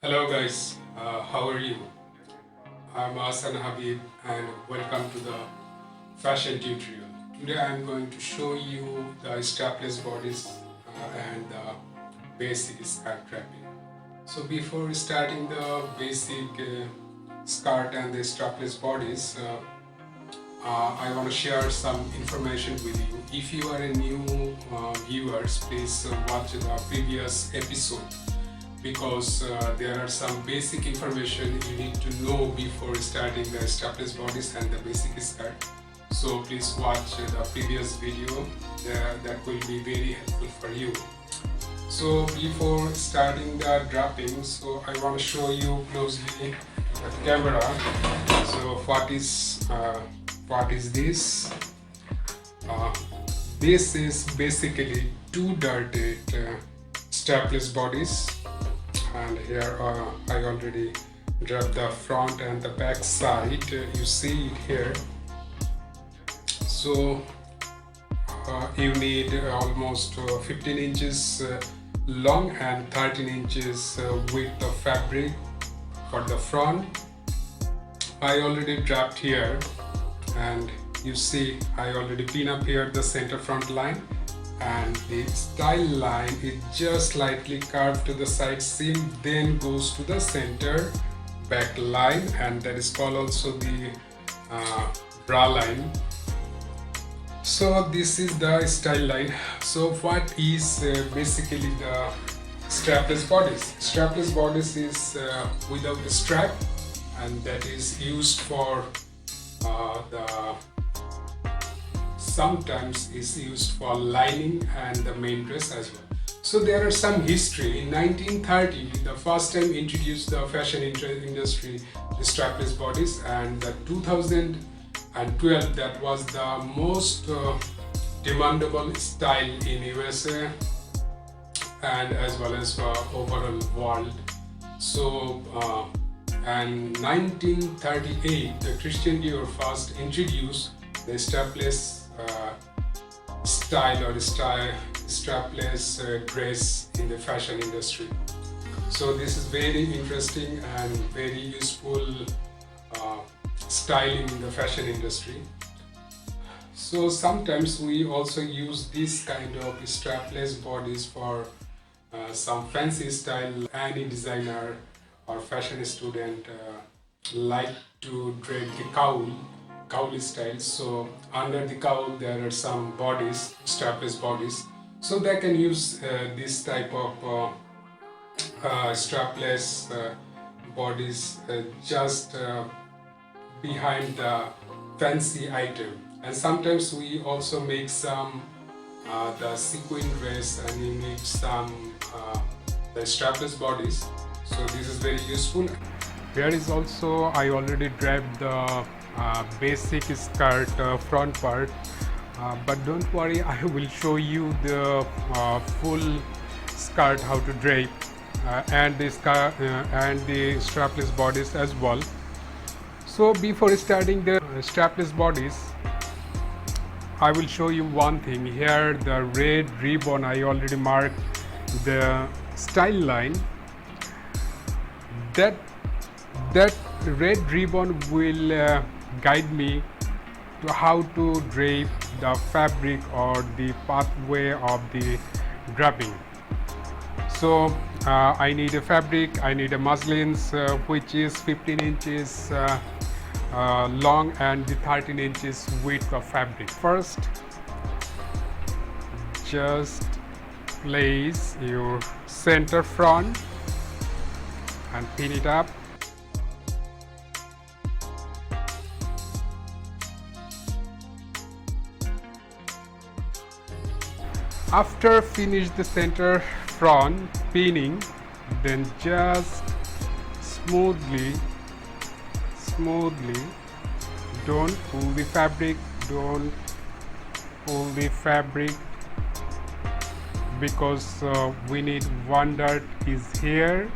Hello guys, how are you? I'm Ahshan Habib and welcome to the fashion tutorial. Today I'm going to show you the strapless bodice and the basic skirt draping. So before starting the basic skirt and the strapless bodice, I want to share some information with you. If you are a new viewers, please watch the previous episode because there are some basic information you need to know before starting the strapless bodice and the basic skirt. So please watch the previous video, that will be very helpful for you. So before starting the draping, so I want to show you closely the camera. So what is this? Uh, this is basically two darted strapless bodies, and here I already draped the front and the back side. You see it here. So you need almost 15 inches long and 13 inches width of fabric for the front. I already draped here, and you see I already pin up here the center front line, and the style line is just slightly curved to the side seam, then goes to the center back line, and that is called also the bra line. So this is the style line. So what is basically the strapless bodice? Strapless bodice is without a strap, and that is used for the sometimes is used for lining and the main dress as well. So there are some history. In 1930, the first time introduced the fashion industry the strapless bodice, and the 2012 that was the most demandable style in USA and as well as overall world. So and 1938 the Christian Dior first introduced the strapless style or strapless dress in the fashion industry. So this is very interesting and very useful styling in the fashion industry. So sometimes we also use this kind of strapless bodies for some fancy style. Any designer or fashion student like to drape the cowl style. So under the cowl there are some bodies, strapless bodies. So they can use this type of strapless bodies just behind the fancy item. And sometimes we also make some the sequin dress, and we make some the strapless bodies. So this is very useful. Here is also I already draped the basic skirt front part, but don't worry, I will show you the full skirt how to drape and the skirt and the strapless bodies as well. So before starting the strapless bodies, I will show you one thing. Here the red ribbon, I already marked the style line. That red ribbon will guide me to how to drape the fabric or the pathway of the draping. So I need a fabric, I need a muslins which is 15 inches long and the 13 inches width of fabric. First, just place your center front and pin it up. After finish the center front pinning, then just smoothly, don't pull the fabric, because we need one dart is here.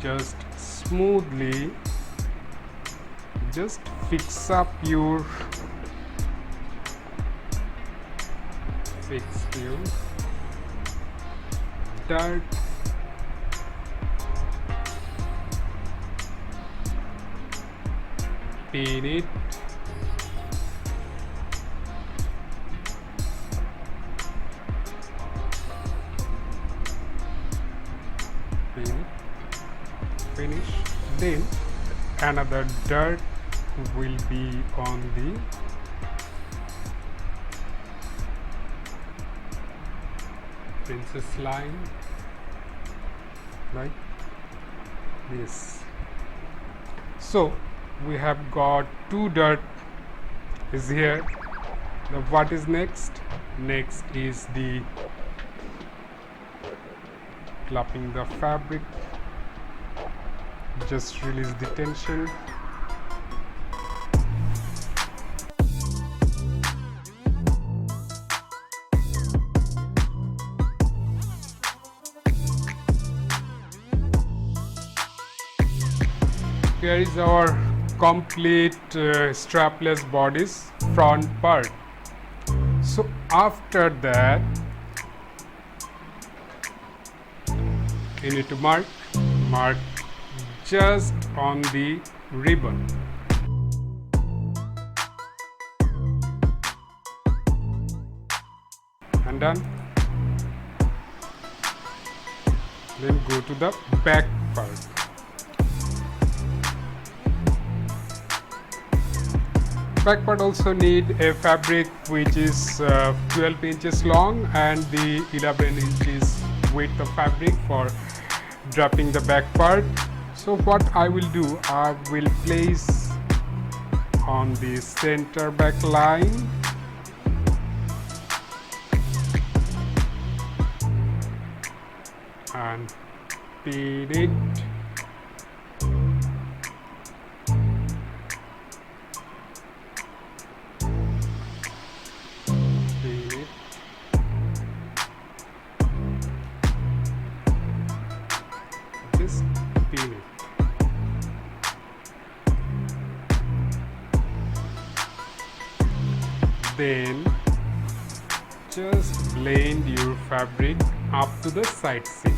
Just smoothly just fix up your dart pin it. Finish. Then another dirt will be on the princess line, like this. So we have got two dirt is here. Now what is next? Next is the clapping the fabric. Just release the tension. Here is our complete strapless bodice front part. So after that, you need to mark just on the ribbon. And done. Then go to the back part. Back part also need a fabric which is 12 inches long and the 11 inches width of fabric for draping the back part. So what I will do, I will place on the center back line and pin it. Just pin it. Then just blend your fabric up to the side seam.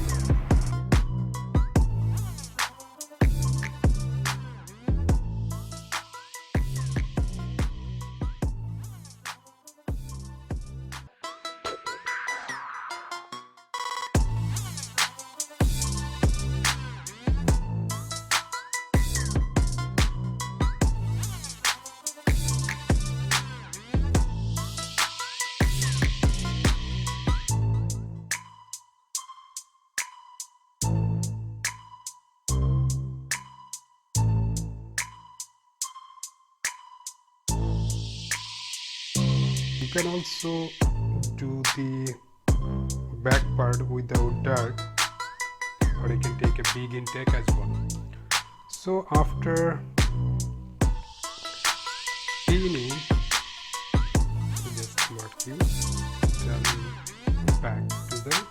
You can also do the back part without dirt, or you can take a big intake as well. So after pinning, just mark you, then back to the side.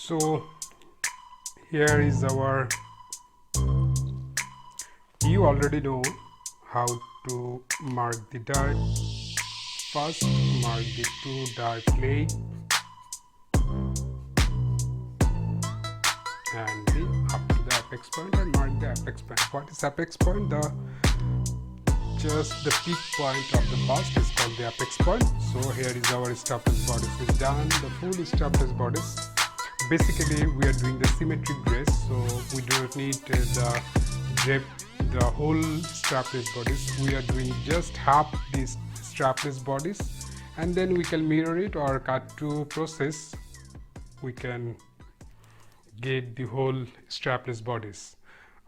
So here is our, you already know how to mark the dart. First mark the two dart leg and the up to the apex point and mark the apex point. What is apex point? Just the peak point of the bust is called the apex point. So here is our strapless bodice is done, the full strapless bodice. Basically we are doing the symmetric dress, so we do not need the whole strapless bodice. We are doing just half this strapless bodice, and then we can mirror it or cut to process. We can get the whole strapless bodice.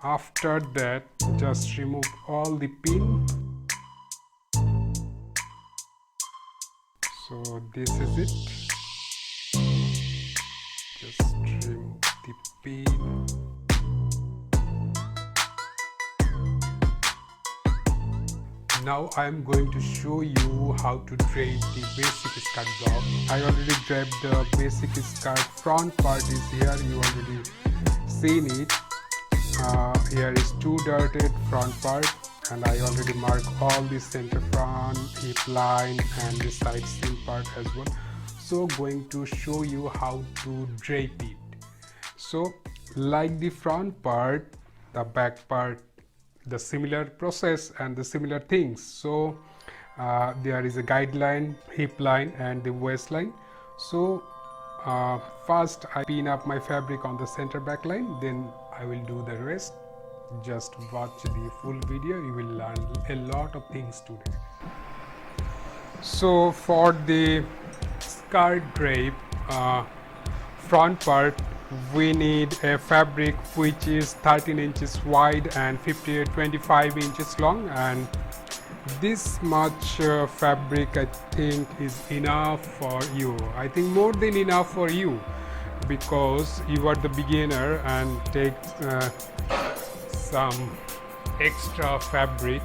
After that, just remove all the pin. So this is it. Just remove the pin. Now I am going to show you how to drape the basic skirt block. I already draped the basic skirt. Front part is here, you already seen it. Here is two darted front part, and I already marked all the center front, hip line and the side seam part as well. So going to show you how to drape it. So like the front part, the back part, the similar process and the similar things. So there is a guideline, hip line and the waistline. So first I pin up my fabric on the center back line, then I will do the rest. Just watch the full video, you will learn a lot of things today. So for the skirt drape front part, we need a fabric which is 13 inches wide and 25 inches long, and this much fabric I think is enough for you. I think more than enough for you, because you are the beginner and take some extra fabric.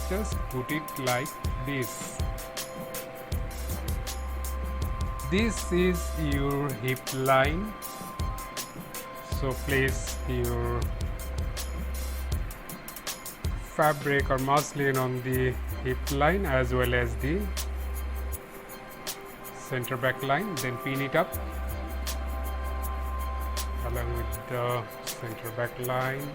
Just put it like this. This is your hip line, so place your fabric or muslin on the hip line as well as the center back line, then pin it up along with the center back line.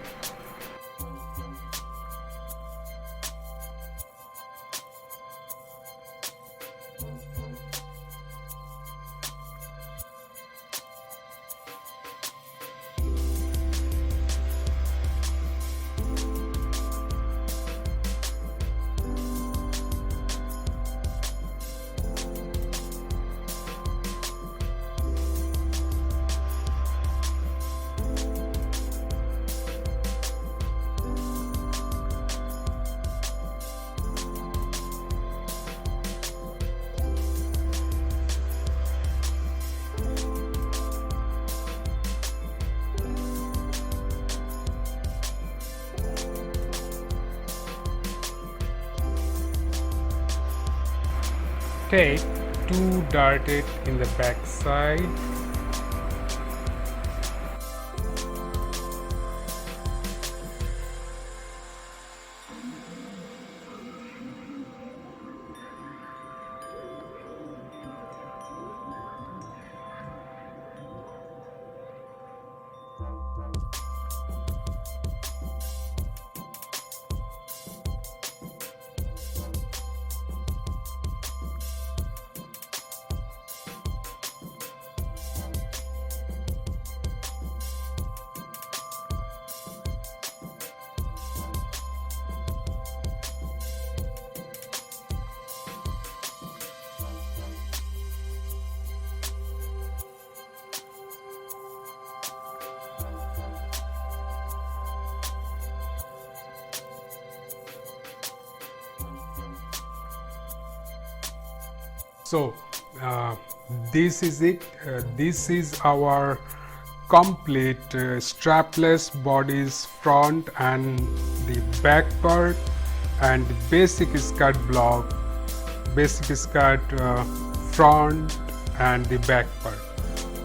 Take two darted in the back side. So this is it. This is our complete strapless bodice front and the back part, and the basic skirt block, basic skirt front and the back part.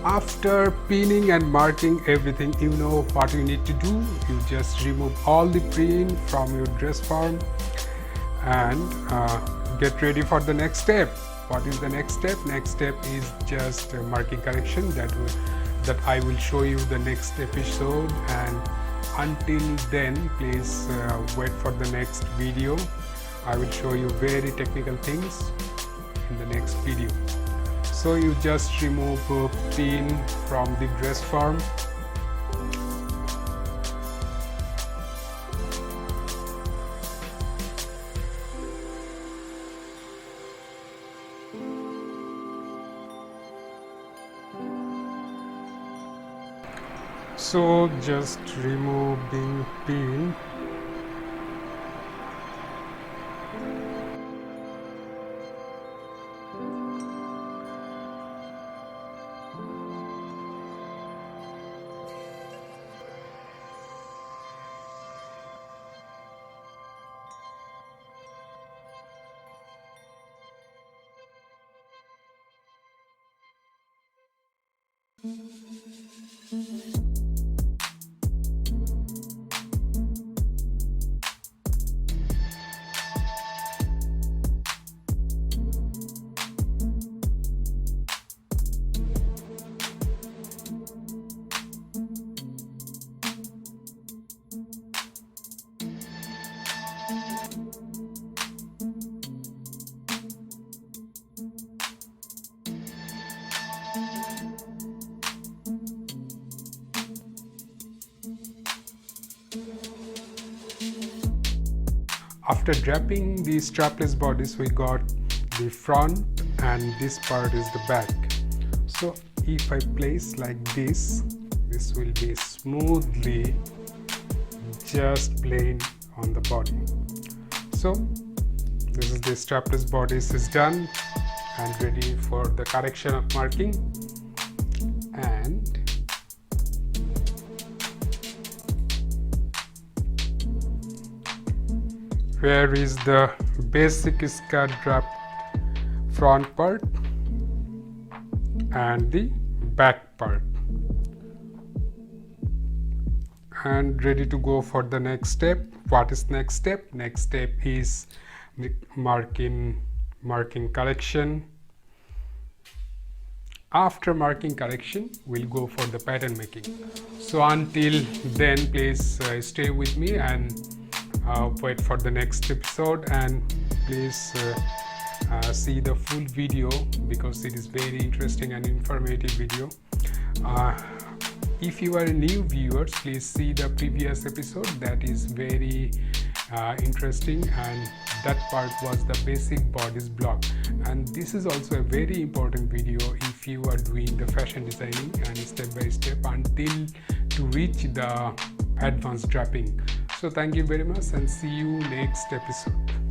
After pinning and marking everything, you know what you need to do. You just remove all the print from your dress form and get ready for the next step. What is the next step? Next step is just marking correction that I will show you the next episode, and until then please wait for the next video. I will show you very technical things in the next video. So you just remove a pin from the dress form. So just remove the pin. After draping the strapless bodice, we got the front and this part is the back. So if I place like this will be smoothly just plain on the body. So this is the strapless bodice is done and ready for the correction of marking. And here is the basic skirt draped front part and the back part, and ready to go for the next step. What is next step? Next step is marking correction. After marking correction, we'll go for the pattern making. So until then, please stay with me and wait for the next episode, and please see the full video because it is very interesting and informative video. If you are new viewers, please see the previous episode, that is very interesting, and that part was the basic bodice block. And this is also a very important video if you are doing the fashion designing and step by step until to reach the advanced draping. So thank you very much and see you next episode.